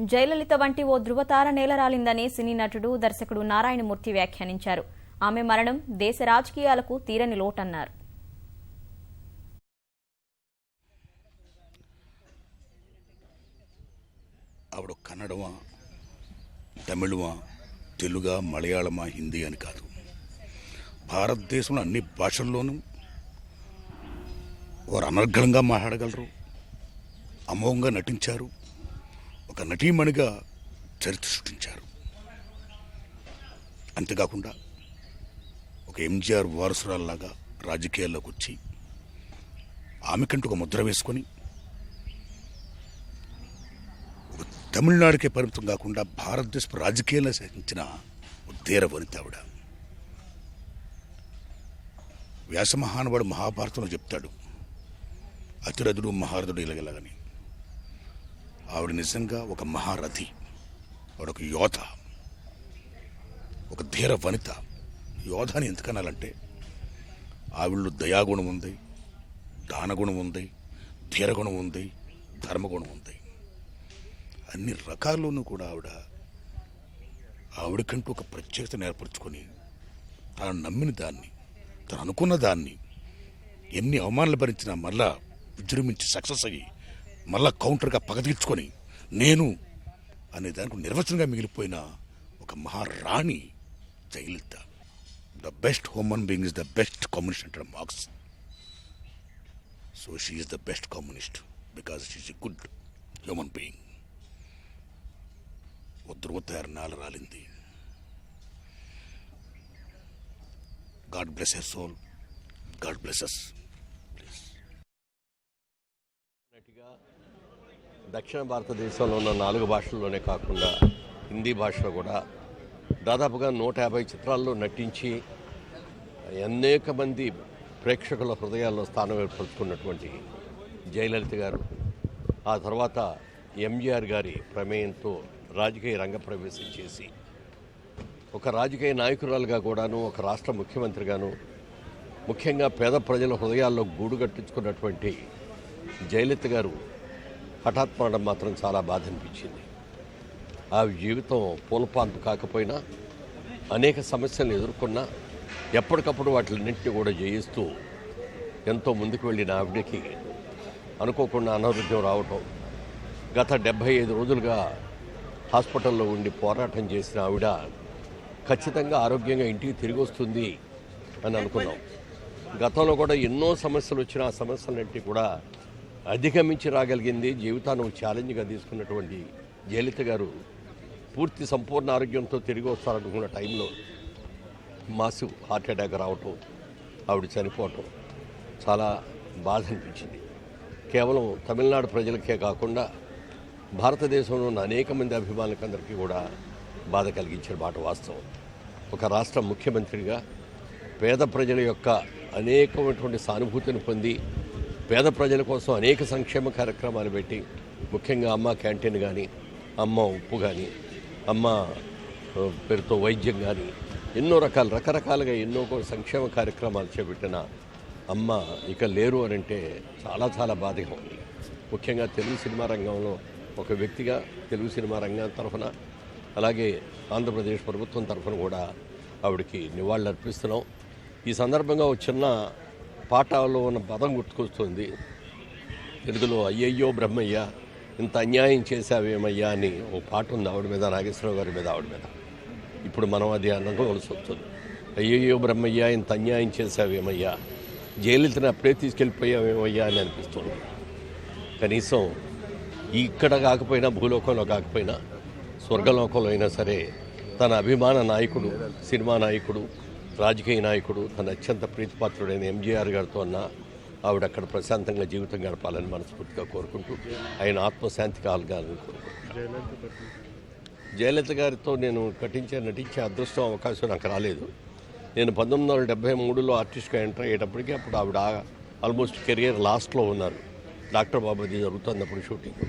జయలలిత వంటి ఓ ధృవతార నేలరాలిందని సినీ నటుడు దర్శకుడు నారాయణమూర్తి వ్యాఖ్యానించారు. ఆమె మరణం దేశ రాజకీయాలకు తీరని లోటన్నారు. ఆవిడ కన్నడమా, తమిళమా, తెలుగా, మలయాళమా, హిందీ అని కాదు, భారతదేశంలో అన్ని భాషల్లోనూ వారు అనర్గళంగా మాట్లాడగలరు, అమోఘంగా నటించారు, ఒక నటీమణిగా చరిత్ర సృష్టించారు. అంతేకాకుండా ఒక ఎంజీఆర్ వారసురాల్లాగా రాజకీయాల్లోకి వచ్చి ఆమెకంటూ ఒక ముద్ర వేసుకొని ఒక తమిళనాడుకే పరిమితం కాకుండా భారతదేశపు రాజకీయాల్లో సాగించిన ధీర వనిత ఆవిడ. వ్యాసమహానుభావుడు మహాభారతంలో చెప్తాడు, అతిరథుడు మహారథుడు ఇలాగని. ఆవిడ నిజంగా ఒక మహారథి, ఆవిడొక యోధ, ఒక ధీర వనిత. యోధాని ఎందుకనాలంటే ఆవిడలో దయాగుణం ఉంది, దానగుణం ఉంది, ధీరగుణం ఉంది, ధర్మగుణం ఉంది. అన్ని రకాల్లోనూ కూడా ఆవిడకంటూ ఒక ప్రత్యేకతను ఏర్పరచుకొని తాను నమ్మిన దాన్ని, తను అనుకున్న దాన్ని ఎన్ని అవమానాలు భరించినా మళ్ళా విజృంభించి సక్సెస్ అయ్యి మళ్ళా కౌంటర్గా పగ తీర్చుకొని నేను అనే దానికి నిర్వచనంగా మిగిలిపోయిన ఒక మహారాణి Jayalalithaa. The best human being is the best communist అంటాడు Marx. So she is the best communist because she is a good human being. ఓ ధృవతార నేలరాలింది. God bless her soul, God bless us. దక్షిణ భారతదేశంలో ఉన్న 4 భాషల్లోనే కాకుండా హిందీ భాషలో కూడా దాదాపుగా 150 చిత్రాల్లో నటించి అనేక మంది ప్రేక్షకుల హృదయాల్లో స్థానం ఏర్పరచుకున్నటువంటి జయలలిత గారు ఆ తర్వాత ఎంజీఆర్ గారి ప్రమేయంతో రాజకీయ రంగ ప్రవేశం చేసి ఒక రాజకీయ నాయకురాలుగా కూడాను, ఒక రాష్ట్ర ముఖ్యమంత్రిగాను, ముఖ్యంగా పేద ప్రజల హృదయాల్లో గూడు కట్టించుకున్నటువంటి జయలలిత గారు హఠాత్ మరణం మాత్రం చాలా బాధ అనిపించింది. ఆ జీవితం పూలపాన్పు కాకపోయినా అనేక సమస్యలను ఎదుర్కొన్నా ఎప్పటికప్పుడు వాటిలన్నింటినీ కూడా జయిస్తూ ఎంతో ముందుకు వెళ్ళిన ఆవిడకి అనుకోకుండా అనారోగ్యం రావటం, గత 75 రోజులుగా హాస్పిటల్లో ఉండి పోరాటం చేసిన ఆవిడ ఖచ్చితంగా ఆరోగ్యంగా ఇంటికి తిరిగి వస్తుంది అని అనుకున్నాం. గతంలో కూడా ఎన్నో సమస్యలు వచ్చిన ఆ సమస్యలన్నింటినీ కూడా అధిగమించి రాగలిగింది. జీవితాన్ని ఒక ఛాలెంజ్గా తీసుకున్నటువంటి జయలలిత గారు పూర్తి సంపూర్ణ ఆరోగ్యంతో తిరిగి వస్తారనుకున్న టైంలో మాసివ్ హార్ట్ అటాక్ రావటం, ఆవిడ చనిపోవటం చాలా బాధ అనిపించింది. కేవలం తమిళనాడు ప్రజలకే కాకుండా భారతదేశంలో ఉన్న అనేక మంది అభిమానులందరికీ కూడా బాధ కలిగించిన మాట వాస్తవం. ఒక రాష్ట్ర ముఖ్యమంత్రిగా పేద ప్రజల యొక్క అనేకమైనటువంటి సానుభూతిని పొంది పేద ప్రజల కోసం అనేక సంక్షేమ కార్యక్రమాలు పెట్టి, ముఖ్యంగా అమ్మ క్యాంటీన్ కానీ, అమ్మ ఉప్పు కానీ, అమ్మ పేరుతో వైద్యం కానీ ఎన్నో రకరకాలుగా ఎన్నో సంక్షేమ కార్యక్రమాలు చేపట్టిన అమ్మ ఇక లేరు అని అంటే చాలా చాలా బాధగా ఉంది. ముఖ్యంగా తెలుగు సినిమా రంగంలో ఒక వ్యక్తిగా తెలుగు సినిమా రంగం తరఫున, అలాగే ఆంధ్రప్రదేశ్ ప్రభుత్వం తరఫున కూడా ఆవిడకి నివాళులు అర్పిస్తున్నాం. ఈ సందర్భంగా ఒక చిన్న పాటలో ఉన్న పదం గుర్తుకొస్తుంది. తెలుగులో అయ్యయ్యో బ్రహ్మయ్య ఇంత అన్యాయం చేశావేమయ్యా అని ఓ పాట ఉంది ఆవిడ మీద, నాగేశ్వరరావు గారి మీద, ఆవిడ మీద. ఇప్పుడు మనం అది అనుకోవాల్సి వస్తుంది. అయ్యయ్యో బ్రహ్మయ్య ఇంత అన్యాయం చేశావేమయ్యా, జయలలితని అప్పుడే తీసుకెళ్ళిపోయావేమయ్యా అని అనిపిస్తుంది. కనీసం ఇక్కడ కాకపోయినా, భూలోకంలో కాకపోయినా, స్వర్గలోకంలో అయినా సరే తన అభిమాన నాయకుడు, సినిమా నాయకుడు, రాజకీయ నాయకుడు, తన అత్యంత ప్రీతిపాత్రుడైన ఎంజీఆర్ గారితో అన్న ఆవిడ అక్కడ ప్రశాంతంగా జీవితం గడపాలని మనస్ఫూర్తిగా కోరుకుంటూ ఆయన ఆత్మశాంతి కలగాలని కోరుకుంటున్నాను. జయలలిత గారితో నేను నటించే అదృష్టం, అవకాశం నాకు రాలేదు. నేను 1973లో ఆర్టిస్ట్గా ఎంటర్ అయ్యేటప్పటికీ అప్పుడు ఆవిడ ఆల్మోస్ట్ కెరియర్ లాస్ట్లో ఉన్నారు. డాక్టర్ బాబాది జరుగుతున్నప్పుడు షూటింగ్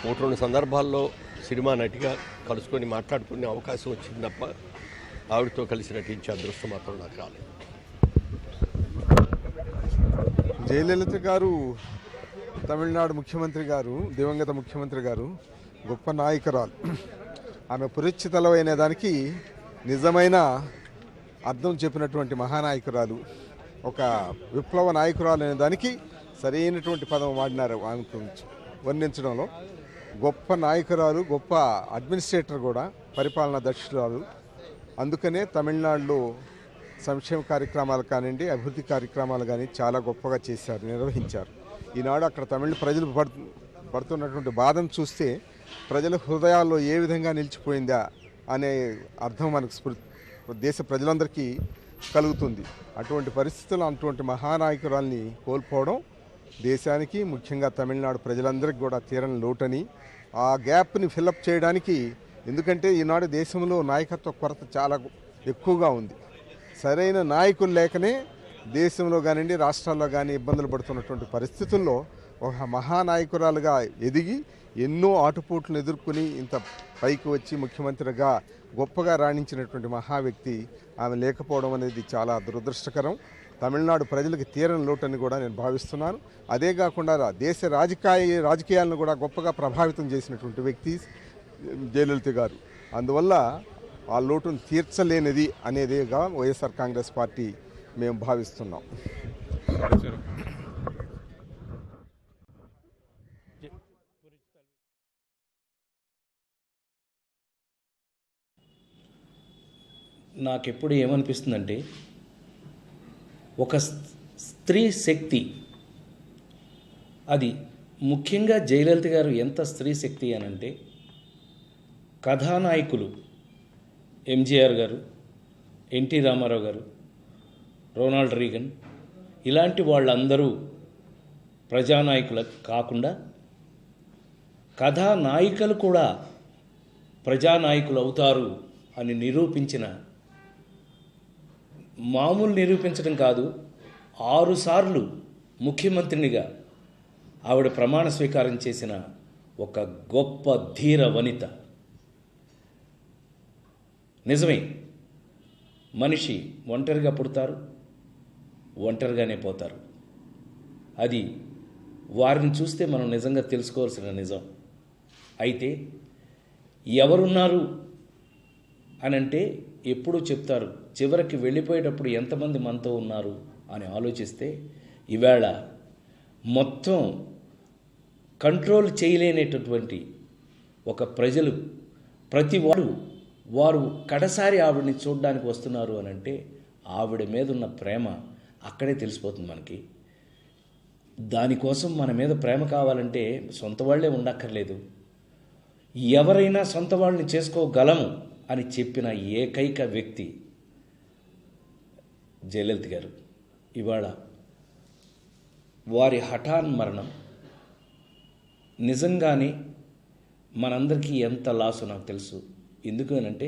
1-2 సందర్భాల్లో సినిమా నటిగా కలుసుకొని మాట్లాడుకునే అవకాశం వచ్చింది తప్ప ఆవిడతో కలిసి నటించే అదృష్టం మాత్రం నాకు రాలేదు. జయలలిత గారు తమిళనాడు ముఖ్యమంత్రి గారు, దివంగత ముఖ్యమంత్రి గారు గొప్ప నాయకురాలు. ఆమె పురస్చితలో అనే దానికి నిజమైన అర్థం చెప్పినటువంటి మహానాయకురాలు, ఒక విప్లవ నాయకురాలు అనే దానికి సరైనటువంటి పదం వాడినారు ఆమె గురించి వర్ణించడంలో. గొప్ప నాయకురాలు, గొప్ప అడ్మినిస్ట్రేటర్ కూడా, పరిపాలనా దక్షురాలు. అందుకనే తమిళనాడులో సంక్షేమ కార్యక్రమాలు కానివ్వండి, అభివృద్ధి కార్యక్రమాలు కానీ చాలా గొప్పగా చేశారు, నిర్వహించారు. ఈనాడు అక్కడ తమిళ ప్రజలు పడుతున్నటువంటి బాధను చూస్తే ప్రజల హృదయాల్లో ఏ విధంగా నిలిచిపోయిందా అనే అర్థం మనకు దేశ ప్రజలందరికీ కలుగుతుంది. అటువంటి పరిస్థితుల్లో అటువంటి మహానాయకురాల్ని కోల్పోవడం దేశానికి, ముఖ్యంగా తమిళనాడు ప్రజలందరికీ కూడా తీరని లోటని, ఆ గ్యాప్ని ఫిలప్ చేయడానికి, ఎందుకంటే ఈనాడు దేశంలో నాయకత్వ కొరత చాలా ఎక్కువగా ఉంది. సరైన నాయకులు లేకనే దేశంలో కానివ్వండి, రాష్ట్రాల్లో కానీ ఇబ్బందులు పడుతున్నటువంటి పరిస్థితుల్లో ఒక మహానాయకురాలుగా ఎదిగి ఎన్నో ఆటుపోట్లను ఎదుర్కొని ఇంత పైకి వచ్చి ముఖ్యమంత్రిగా గొప్పగా రాణించినటువంటి మహా వ్యక్తి ఆమె లేకపోవడం అనేది చాలా దురదృష్టకరం. తమిళనాడు ప్రజలకు తీరని లోటని కూడా నేను భావిస్తున్నాను. అదే కాకుండా దేశ రాజకీయాలను కూడా గొప్పగా ప్రభావితం చేసినటువంటి వ్యక్తి జయలలిత గారు. అందువల్ల ఆ లోటును తీర్చలేనిది అనేదిగా వైఎస్ఆర్ కాంగ్రెస్ పార్టీ మేము భావిస్తున్నాం. నాకెప్పుడు ఏమనిపిస్తుందంటే, ఒక స్త్రీ శక్తి, అది ముఖ్యంగా జయలలిత గారు ఎంత స్త్రీ శక్తి అనంటే, కథానాయకులు ఎంజీఆర్ గారు, ఎన్టీ రామారావు గారు, రొనాల్డ్ రీగన్ ఇలాంటి వాళ్ళందరూ ప్రజానాయకులు కాకుండా కథానాయికలు కూడా ప్రజానాయకులు అవుతారు అని నిరూపించిన, మామూలు నిరూపించడం కాదు, 6 సార్లు ముఖ్యమంత్రినిగా ఆవిడ ప్రమాణ స్వీకారం చేసిన ఒక గొప్ప ధీర వనిత. నిజమే, మనిషి ఒంటరిగా పుడతారు, ఒంటరిగానే పోతారు. అది వారిని చూస్తే మనం నిజంగా తెలుసుకోవాల్సిన నిజం. అయితే ఎవరున్నారు అనంటే ఎప్పుడూ చెప్తారు, చివరికి వెళ్ళిపోయేటప్పుడు ఎంతమంది మనతో ఉన్నారు అని ఆలోచిస్తే, ఈవేళ మొత్తం కంట్రోల్ చేయలేనటువంటి ఒక ప్రజలు, ప్రతి వారు కడసారి ఆవిడని చూడడానికి వస్తున్నారు అనంటే ఆవిడ మీద ఉన్న ప్రేమ అక్కడే తెలిసిపోతుంది మనకి. దానికోసం మన మీద ప్రేమ కావాలంటే సొంత వాళ్ళే ఉండక్కర్లేదు, ఎవరైనా సొంత వాళ్ళని చేసుకోగలము అని చెప్పిన ఏకైక వ్యక్తి జయలలిత గారు. ఇవాళ వారి హఠాన్ మరణం నిజంగానే మనందరికీ ఎంత లాసో నాకు తెలుసు. ఎందుకు అనంటే,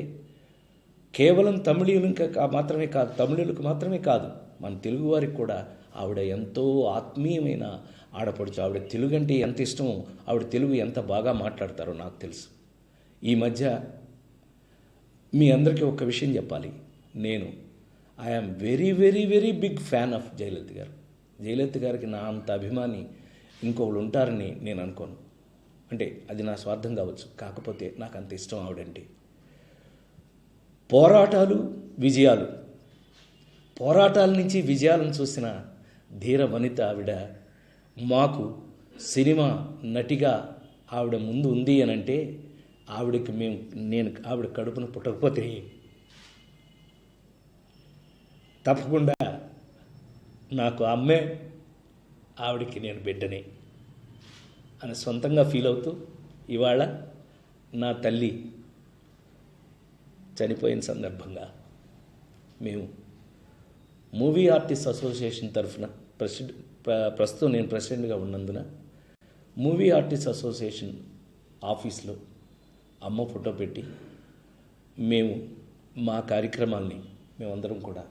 కేవలం తమిళులకు మాత్రమే కాదు, మన తెలుగువారికి కూడా ఆవిడ ఎంతో ఆత్మీయమైన ఆడపడుచు. ఆవిడ తెలుగు అంటే ఎంత ఇష్టమో, ఆవిడ తెలుగు ఎంత బాగా మాట్లాడతారో నాకు తెలుసు. ఈ మధ్య మీ అందరికీ ఒక విషయం చెప్పాలి. నేను I'm very very very big fan of Jayalalithaa garu. Jayalalithaa గారికి నా అంత అభిమాని ఇంకొకరు ఉంటారని నేను అనుకోను. అంటే అది నా స్వార్థం కావచ్చు, కాకపోతే నాకు అంత ఇష్టం ఆవిడంటే. పోరాటాలు, విజయాలు, పోరాటాల నుంచి విజయాలను చూసిన ధీర వనిత ఆవిడ. మాకు సినిమా నటిగా ఆవిడ ముందు ఉంది అనంటే నేను ఆవిడ కడుపున పుట్టకపోతే తప్పకుండా నాకు అమ్మే, ఆవిడకి నేను బిడ్డనే అని సొంతంగా ఫీల్ అవుతూ, ఇవాళ నా తల్లి చనిపోయిన సందర్భంగా మేము మూవీ ఆర్టిస్ట్ అసోసియేషన్ తరఫున ప్రస్తుతం నేను ప్రెసిడెంట్గా ఉన్నందున మూవీ ఆర్టిస్ట్ అసోసియేషన్ ఆఫీస్లో అమ్మ ఫోటో పెట్టి మేము మా కార్యక్రమాల్ని మేమందరం కూడా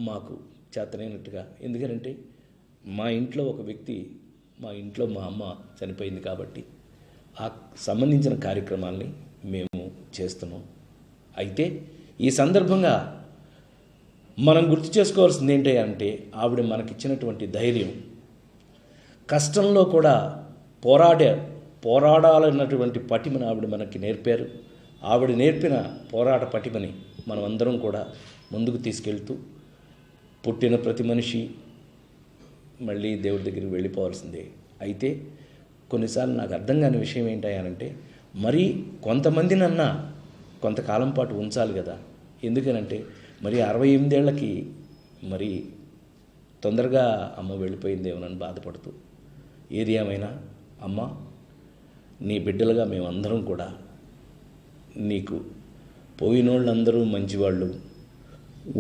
మాకు చేతనైనట్టుగా, ఎందుకంటే మా ఇంట్లో ఒక వ్యక్తి, మా ఇంట్లో మా అమ్మ చనిపోయింది కాబట్టి ఆ సంబంధించిన కార్యక్రమాల్ని మేము చేస్తున్నాం. అయితే ఈ సందర్భంగా మనం గుర్తు చేసుకోవాల్సింది ఏంటి అంటే, ఆవిడ మనకిచ్చినటువంటి ధైర్యం, కష్టంలో కూడా పోరాడాలన్నటువంటి పటిమని ఆవిడ మనకి నేర్పారు. ఆవిడ నేర్పిన పోరాట పటిమని మనం అందరం కూడా ముందుకు తీసుకెళ్తూ పుట్టిన ప్రతి మనిషి మళ్ళీ దేవుడి దగ్గరికి వెళ్ళిపోవాల్సిందే. అయితే కొన్నిసార్లు నాకు అర్థం కాని విషయం ఏంటంటే మరి కొంతమందినన్నా కొంతకాలం పాటు ఉంచాలి కదా. ఎందుకనంటే మరి 68 ఏళ్ళకి మరి తొందరగా అమ్మ వెళ్ళిపోయిందేమోనని బాధపడుతూ, ఏది ఏమైనా అమ్మ నీ బిడ్డలుగా మేమందరం కూడా నీకు పోయినోళ్ళందరూ మంచివాళ్ళు,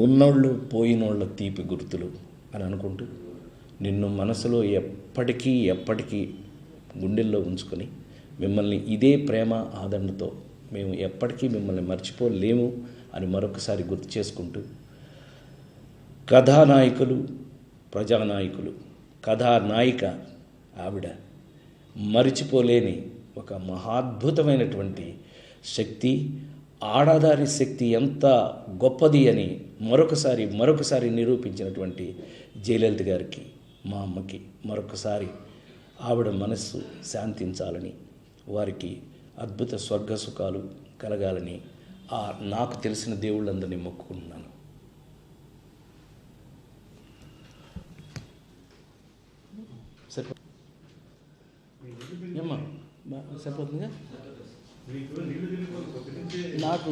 ఉన్నోళ్ళు పోయినోళ్ళ తీపి గుర్తులు అని అనుకుంటూ నిన్ను మనసులో ఎప్పటికీ గుండెల్లో ఉంచుకొని మిమ్మల్ని ఇదే ప్రేమ ఆదరణతో మేము ఎప్పటికీ మిమ్మల్ని మర్చిపోలేము అని మరొకసారి గుర్తు చేసుకుంటూ, కథానాయకులు, ప్రజానాయకులు, కథానాయిక ఆవిడ మరిచిపోలేని ఒక మహాద్భుతమైనటువంటి శక్తి, ఆడదారి శక్తి ఎంత గొప్పది అని మరొకసారి నిరూపించినటువంటి జయలలిత గారికి, మా అమ్మకి మరొకసారి ఆవిడ మనస్సు శాంతించాలని, వారికి అద్భుత స్వర్గ సుఖాలు కలగాలని నాకు తెలిసిన దేవుళ్ళందరినీ మొక్కుకుంటున్నాను. సరిపోతుందిగా నాకు